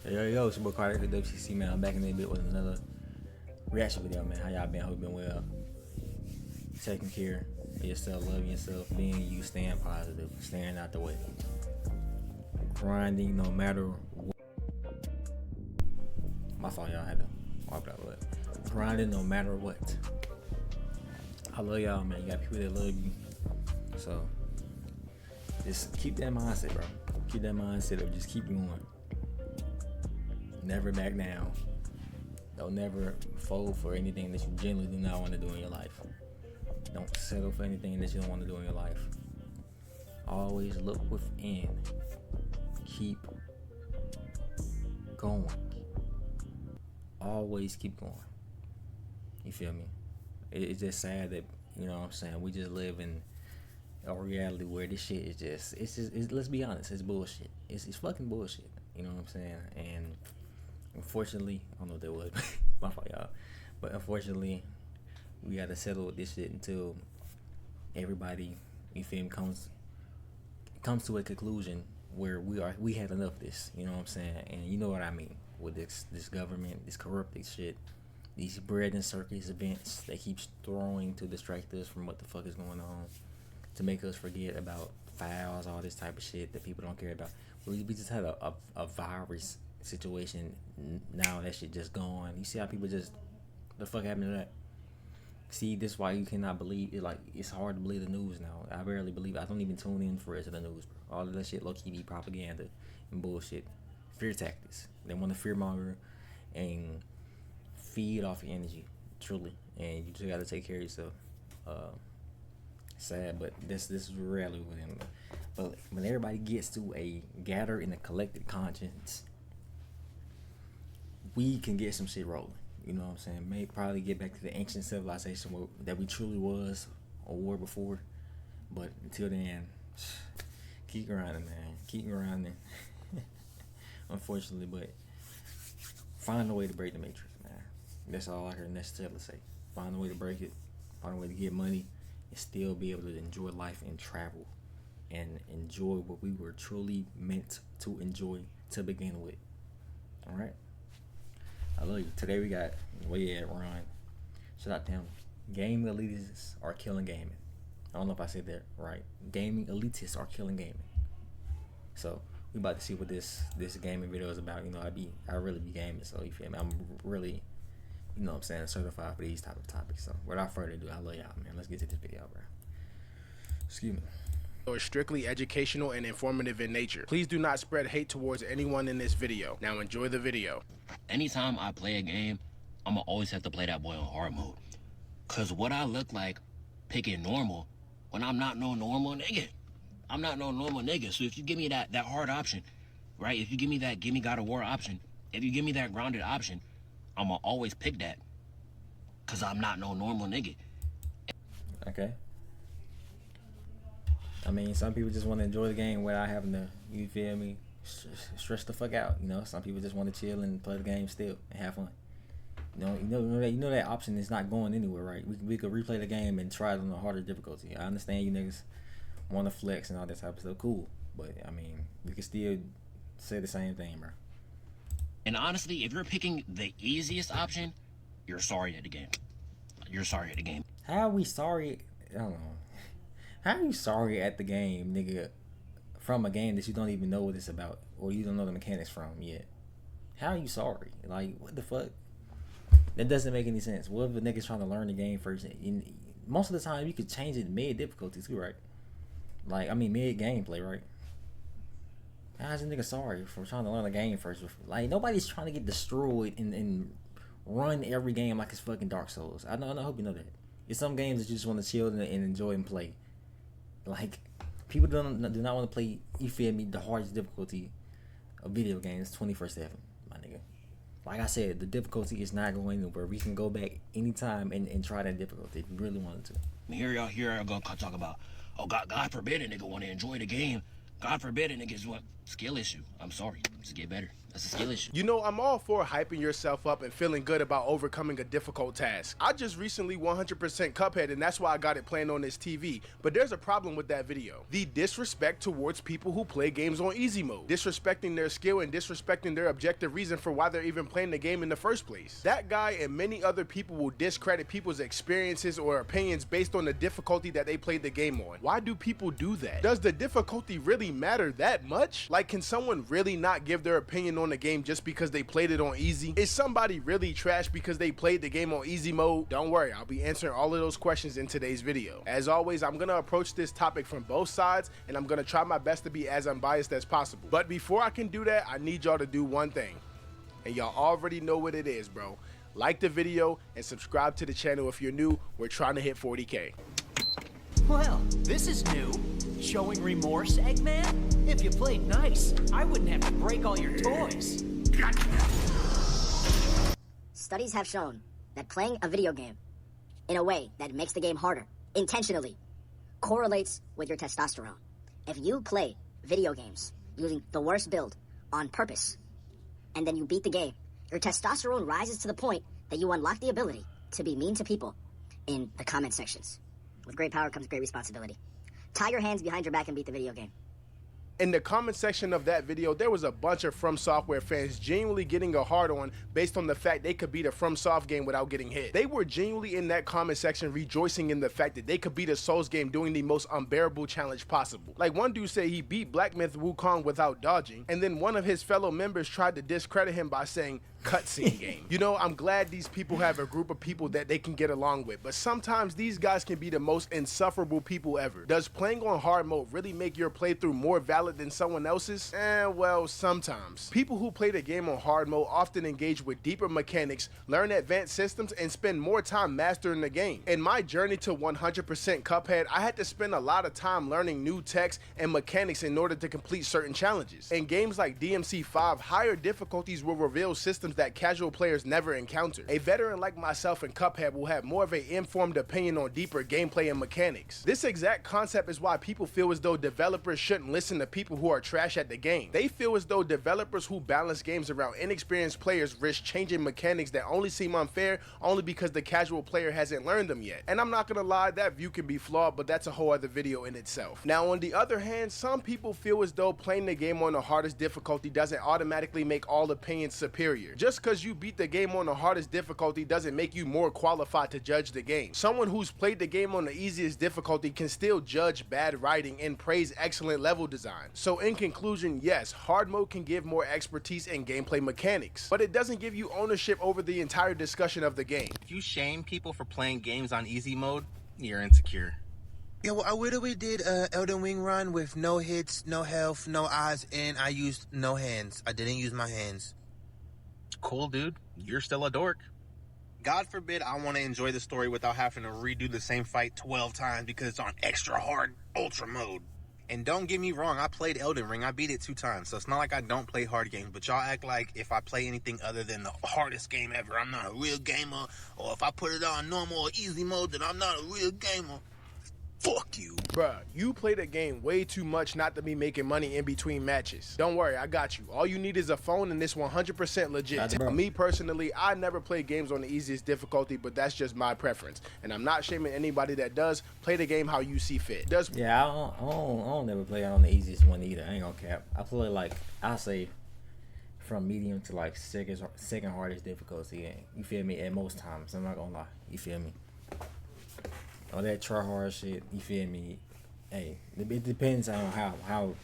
Yo, it's your boy Carter, the WCC, man. I'm back in a bit with another reaction video, man. How y'all been? Hope you been well. Taking care of yourself, loving yourself, being you, staying positive, staying out the way. Grinding no matter what. My fault, y'all had to wipe that way. Grinding no matter what. I love y'all, man. You got people that love you. So, just keep that mindset, bro. Keep that mindset of just keep going. Never back down. Don't never fold for anything that you genuinely do not want to do in your life. Don't settle for anything that you don't want to do in your life. Always look within. Keep going. Always keep going. You feel me? It's just sad that, you know what I'm saying, we just live in a reality where this shit is just, let's be honest, it's bullshit. It's fucking bullshit. You know what I'm saying? And unfortunately, I don't know what that was, my fault, y'all. But unfortunately, we gotta settle with this shit until everybody, you feel me, comes to a conclusion where we had enough of this. You know what I'm saying? And you know what I mean with this government, this corrupted shit, these bread and circus events that keeps throwing to distract us from what the fuck is going on, to make us forget about files, all this type of shit that people don't care about. We just had a virus situation. Now that shit just gone. You see how people just, the fuck happened to that? See, this is why you cannot believe it. Like, it's hard to believe the news now. I barely believe it. I don't even tune in for it to the news, bro. All of that shit low-key be propaganda and bullshit. Fear tactics. They want to fearmonger and feed off your energy, truly. And you just got to take care of yourself. Sad, but this is reality with him. But when everybody gets to a gather in a collective conscience, we can get some shit rolling. You know what I'm saying? May probably get back to the ancient civilization that we truly was or were before. But until then, keep grinding, man. Keep grinding. Unfortunately, but find a way to break the matrix, man. That's all I can necessarily say. Find a way to break it. Find a way to get money and still be able to enjoy life and travel and enjoy what we were truly meant to enjoy to begin with. All right? I love you. Today we got, where you at, Ron? Shout out to him. Gaming elitists are killing gaming. I don't know if I said that right. Gaming elitists are killing gaming. So we about to see what this gaming video is about. You know, I really be gaming, so you feel me? I'm really, you know what I'm saying, certified for these type of topics. So without further ado, I love y'all, man. Let's get to this video, bro. Excuse me. Or strictly educational and informative in nature. Please do not spread hate towards anyone in this video. Now enjoy the video. Anytime I play a game, I'ma always have to play that boy on hard mode. Cause what I look like picking normal when I'm not no normal nigga. I'm not no normal nigga. So if you give me that hard option, right? If you give me that give me God of War option, if you give me that grounded option, I'ma always pick that. Cause I'm not no normal nigga. Okay. I mean, some people just want to enjoy the game without having to, you feel me, stress the fuck out. You know, some people just want to chill and play the game still and have fun. You know that option is not going anywhere, right? We could replay the game and try it on a harder difficulty. I understand you niggas want to flex and all that type of stuff. Cool, but I mean, we can still say the same thing, bro. And honestly, if you're picking the easiest option, you're sorry at the game. You're sorry at the game. How are we sorry? I don't know. How are you sorry at the game, nigga, from a game that you don't even know what it's about or you don't know the mechanics from yet? How are you sorry? Like, what the fuck? That doesn't make any sense. What if the nigga's trying to learn the game first? Most of the time, you could change it mid difficulty too, right? Like, I mean, mid gameplay, right? How's a nigga sorry for trying to learn the game first? Like, nobody's trying to get destroyed and run every game like it's fucking Dark Souls. I hope you know that. It's some games that you just want to chill and enjoy and play. Like, people do not want to play, you feel me, the hardest difficulty of video games 24/7, my nigga. Like I said, the difficulty is not going anywhere. We can go back anytime and try that difficulty if we really wanted to. Here y'all gonna talk about, oh, God forbid a nigga want to enjoy the game. God forbid a nigga's what skill issue. I'm sorry. Just get better. That's a skill issue. You know, I'm all for hyping yourself up and feeling good about overcoming a difficult task. I just recently 100% Cuphead, and that's why I got it playing on this TV. But there's a problem with that video. The disrespect towards people who play games on easy mode. Disrespecting their skill and disrespecting their objective reason for why they're even playing the game in the first place. That guy and many other people will discredit people's experiences or opinions based on the difficulty that they played the game on. Why do people do that? Does the difficulty really matter that much? Like, can someone really not give their opinion on the game just because they played it on easy? Is somebody really trash because they played the game on easy mode? Don't worry, I'll be answering all of those questions in today's video. As always, I'm gonna approach this topic from both sides, and I'm gonna try my best to be as unbiased as possible. But before I can do that, I need y'all to do one thing, and y'all already know what it is, bro. Like the video and subscribe to the channel if you're new. We're trying to hit 40K. Well, this is new. Showing remorse, Eggman? If you played nice, I wouldn't have to break all your toys. Studies have shown that playing a video game in a way that makes the game harder, intentionally, correlates with your testosterone. If you play video games using the worst build on purpose, and then you beat the game, your testosterone rises to the point that you unlock the ability to be mean to people in the comment sections. With great power comes great responsibility. Tie your hands behind your back and beat the video game. In the comment section of that video, there was a bunch of From Software fans genuinely getting a hard on based on the fact they could beat a From Soft game without getting hit. They were genuinely in that comment section rejoicing in the fact that they could beat a Souls game doing the most unbearable challenge possible. Like, one dude said he beat Black Myth Wukong without dodging, and then one of his fellow members tried to discredit him by saying, cutscene game. You know, I'm glad these people have a group of people that they can get along with, but sometimes these guys can be the most insufferable people ever. Does playing on hard mode really make your playthrough more valid than someone else's? Well, sometimes. People who play the game on hard mode often engage with deeper mechanics, learn advanced systems, and spend more time mastering the game. In my journey to 100% Cuphead, I had to spend a lot of time learning new techs and mechanics in order to complete certain challenges. In games like DMC5, higher difficulties will reveal systems that casual players never encounter. A veteran like myself in Cuphead will have more of an informed opinion on deeper gameplay and mechanics. This exact concept is why people feel as though developers shouldn't listen to people who are trash at the game. They feel as though developers who balance games around inexperienced players risk changing mechanics that only seem unfair only because the casual player hasn't learned them yet. And I'm not gonna lie, that view can be flawed, but that's a whole other video in itself. Now, on the other hand, some people feel as though playing the game on the hardest difficulty doesn't automatically make all opinions superior. Just because you beat the game on the hardest difficulty doesn't make you more qualified to judge the game. Someone who's played the game on the easiest difficulty can still judge bad writing and praise excellent level design. So in conclusion, yes, hard mode can give more expertise and gameplay mechanics, but it doesn't give you ownership over the entire discussion of the game. If you shame people for playing games on easy mode, you're insecure. Yeah, well, I literally did Elden Ring run with no hits, no health, no eyes, and I used no hands. I didn't use my hands. Cool, dude. You're still a dork. God forbid I want to enjoy the story without having to redo the same fight 12 times because it's on extra hard ultra mode. And don't get me wrong, I played Elden Ring. I beat it 2 times, so it's not like I don't play hard games. But y'all act like if I play anything other than the hardest game ever, I'm not a real gamer. Or if I put it on normal or easy mode, then I'm not a real gamer. Fuck you. Bruh, you play the game way too much not to be making money in between matches. Don't worry, I got you. All you need is a phone and it's 100% legit. Me personally, I never play games on the easiest difficulty, but that's just my preference. And I'm not shaming anybody that does. Play the game how you see fit. Yeah, I don't never play on the easiest one either. I ain't gonna cap. I play like, I say from medium to like second hardest difficulty. You feel me? At most times, I'm not gonna lie. You feel me? All that try hard shit, you feel me? Hey, it depends on how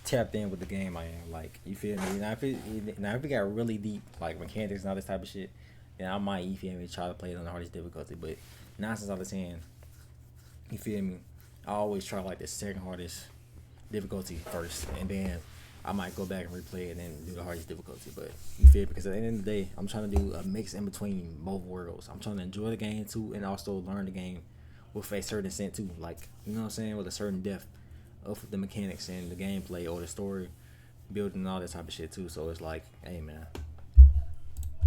tapped in with the game I am. Like, you feel me? Now if it got really deep, like mechanics and all this type of shit, then I might, you feel me, try to play it on the hardest difficulty. But 9 times out of 10, you feel me, I always try like the second hardest difficulty first, and then I might go back and replay it and then do the hardest difficulty. But you feel me? Because at the end of the day, I'm trying to do a mix in between both worlds. I'm trying to enjoy the game too, and also learn the game with a certain extent too, like, you know what I'm saying, with a certain depth of the mechanics and the gameplay or the story building and all that type of shit too. So it's like, hey man,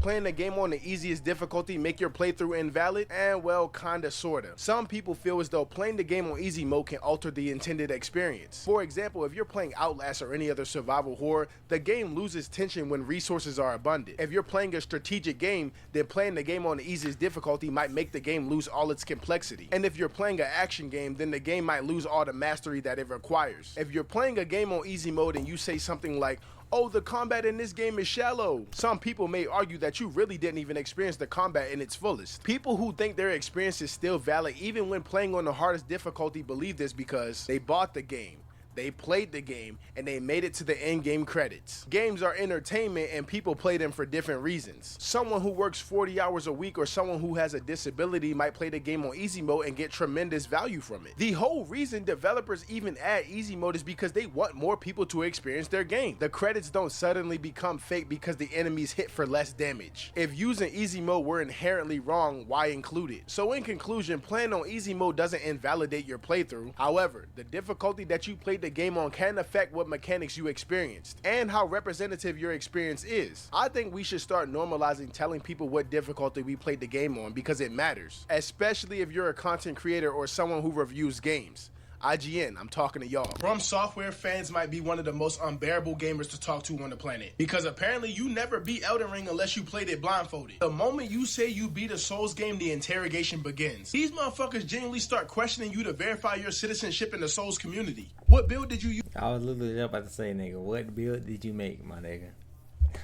playing the game on the easiest difficulty make your playthrough invalid? And well, kinda sorta. Some people feel as though playing the game on easy mode can alter the intended experience. For example, if you're playing Outlast or any other survival horror, the game loses tension when resources are abundant. If you're playing a strategic game, then playing the game on the easiest difficulty might make the game lose all its complexity. And if you're playing an action game, then the game might lose all the mastery that it requires. If you're playing a game on easy mode and you say something like, "Oh, the combat in this game is shallow," some people may argue that you really didn't even experience the combat in its fullest. People who think their experience is still valid even when playing on the hardest difficulty believe this because they bought the game, they played the game, and they made it to the end game credits. Games are entertainment and people play them for different reasons. Someone who works 40 hours a week or someone who has a disability might play the game on easy mode and get tremendous value from it. The whole reason developers even add easy mode is because they want more people to experience their game. The credits don't suddenly become fake because the enemies hit for less damage. If using easy mode were inherently wrong, why include it? So in conclusion, playing on easy mode doesn't invalidate your playthrough. However, the difficulty that you played the game on can affect what mechanics you experienced and how representative your experience is. I think we should start normalizing telling people what difficulty we played the game on because it matters, especially if you're a content creator or someone who reviews games. IGN, I'm talking to y'all. From Software fans might be one of the most unbearable gamers to talk to on the planet because apparently you never beat Elden Ring unless you played it blindfolded. The moment you say you beat a Souls game, the interrogation begins. These motherfuckers genuinely start questioning you to verify your citizenship in the Souls community. What build did you use? I was literally about to say, nigga, what build did you make, my nigga?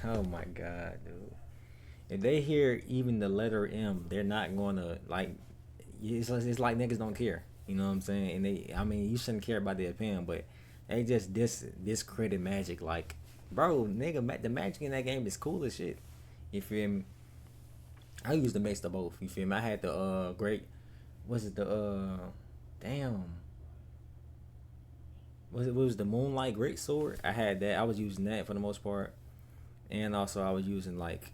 Oh my god, dude. If they hear even the letter M, they're not gonna, like, it's like niggas don't care. You know what I'm saying? And I mean, you shouldn't care about their opinion, but they just discredit Magic. Like, bro, nigga, the Magic in that game is cool as shit. You feel me? I used to mix the both. You feel me? I had the what was the Moonlight Great Sword? I had that. I was using that for the most part, and also I was using like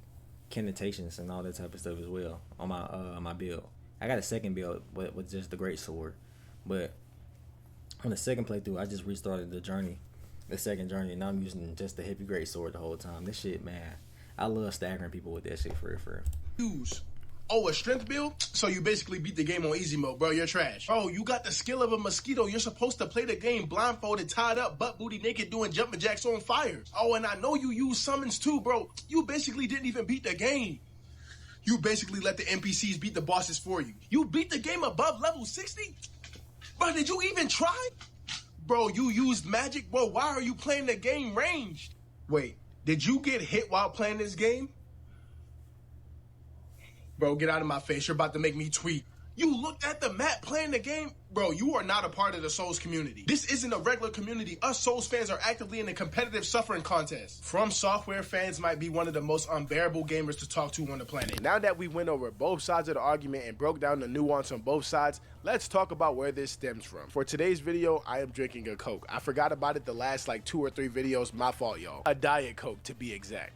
connotations and all that type of stuff as well on my build. I got a second build with just the Great Sword, but on the second playthrough, I just restarted the second journey, and I'm using just the Heavy Great Sword the whole time. This shit, man, I love staggering people with that shit for real. Use. Oh, a strength build? So you basically beat the game on easy mode, bro. You're trash. Bro, you got the skill of a mosquito. You're supposed to play the game blindfolded, tied up, butt booty naked, doing jumping jacks on fire. Oh, and I know you use summons too, bro. You basically didn't even beat the game. You basically let the NPCs beat the bosses for you. You beat the game above level 60? Bro, did you even try? Bro, you used magic? Bro, why are you playing the game ranged? Wait, did you get hit while playing this game? Bro, get out of my face. You're about to make me tweet. You looked at the map playing the game? Bro, you are not a part of the Souls community. This isn't a regular community. Us Souls fans are actively in a competitive suffering contest. From Software fans might be one of the most unbearable gamers to talk to on the planet. Now that we went over both sides of the argument and broke down the nuance on both sides, let's talk about where this stems from. For today's video, I am drinking a Coke. I forgot about it the last like 2 or 3 videos. My fault, y'all. A Diet Coke, to be exact.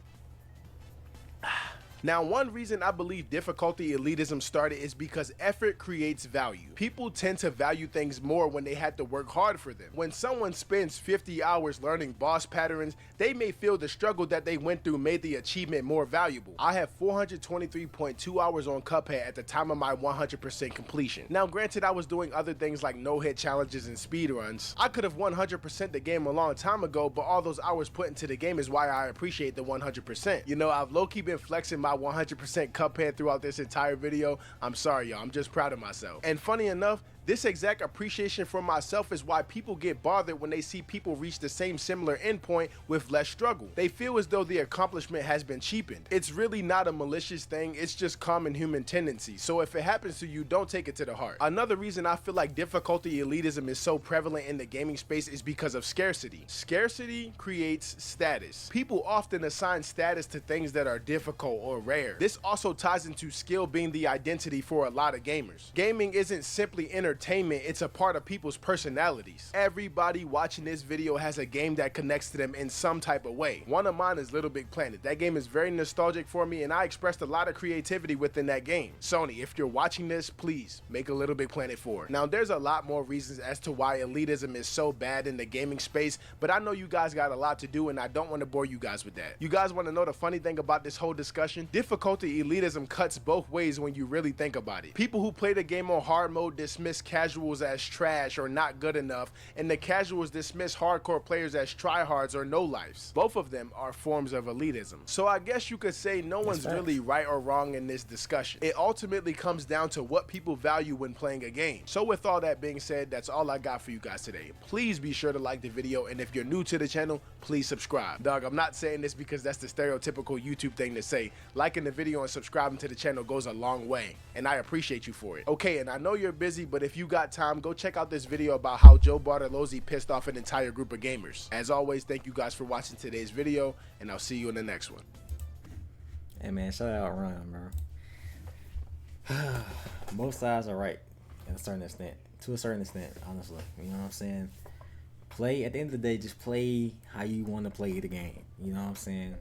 Now, one reason I believe difficulty elitism started is because effort creates value. People tend to value things more when they had to work hard for them. When someone spends 50 hours learning boss patterns, they may feel the struggle that they went through made the achievement more valuable. I have 423.2 hours on Cuphead at the time of my 100% completion. Now, granted, I was doing other things like no-hit challenges and speedruns. I could have 100% the game a long time ago, but all those hours put into the game is why I appreciate the 100%. You know, I've low-key been flexing my 100% Cuphead throughout this entire video. I'm sorry, y'all. I'm just proud of myself. And funny enough, this exact appreciation for myself is why people get bothered when they see people reach the same similar endpoint with less struggle. They feel as though the accomplishment has been cheapened. It's really not a malicious thing, it's just common human tendency. So if it happens to you, don't take it to the heart. Another reason I feel like difficulty elitism is so prevalent in the gaming space is because of scarcity. Scarcity creates status. People often assign status to things that are difficult or rare. This also ties into skill being the identity for a lot of gamers. Gaming isn't simply entertainment, entertainment, it's a part of people's personalities. Everybody watching this video has a game that connects to them in some type of way. One of mine is Little Big Planet. That game is very nostalgic for me, and I expressed a lot of creativity within that game. Sony, if you're watching this, please make a Little Big Planet 4. Now, there's a lot more reasons as to why elitism is so bad in the gaming space, but I know you guys got a lot to do, and I don't want to bore you guys with that. You guys want to know the funny thing about this whole discussion? Difficulty elitism cuts both ways when you really think about it. People who play the game on hard mode dismiss casuals as trash or not good enough, and the casuals dismiss hardcore players as tryhards or no-lifes. Both of them are forms of elitism. So I guess you could say no one's really right or wrong in this discussion. It ultimately comes down to what people value when playing a game. So with all that being said, that's all I got for you guys today. Please be sure to like the video, and if you're new to the channel, please subscribe. Dog, I'm not saying this because that's the stereotypical YouTube thing to say. Liking the video and subscribing to the channel goes a long way, and I appreciate you for it. Okay, and I know you're busy, but if you got time, go check out this video about how Joe Bartolozzi pissed off an entire group of gamers. As always, thank you guys for watching today's video, and I'll see you in the next one. Hey man, shout out Ryan, bro. Both sides are right to a certain extent, honestly. You know what I'm saying? Play, at the end of the day, just play how you want to play the game. You know what I'm saying?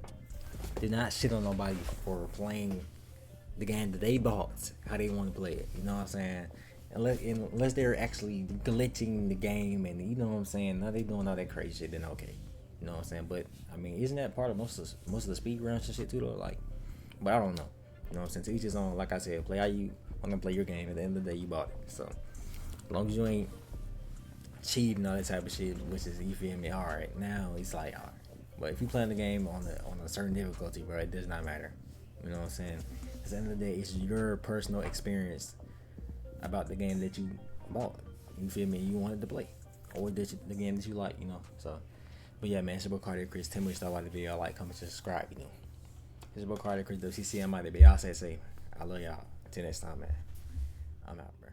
Do not shit on nobody for playing the game that they bought, how they want to play it. You know what I'm saying? Unless they're actually glitching the game and, you know what I'm saying, now they doing all that crazy shit, then okay. You know what I'm saying? But I mean, isn't that part of most of the speed runs and shit too though? Like, but I don't know. You know what I'm saying? To each his own. Like I said, play how you want to play your game. At the end of the day, you bought it. So as long as you ain't cheating, all that type of shit, which is, you feel me? All right, now it's like, all right. But if you playing the game on a certain difficulty, bro, it does not matter. You know what I'm saying? At the end of the day, it's your personal experience about the game that you bought. You feel me? You wanted to play, or the game that you like. You know. So, but yeah, man, it's your boy Carter Chris. Tell me what you thought about the video. Like, comment, subscribe. You know. It's your boy Carter Chris. WCC. I'm out there. Y'all stay safe. I love y'all. Until next time, man. I'm out, bro.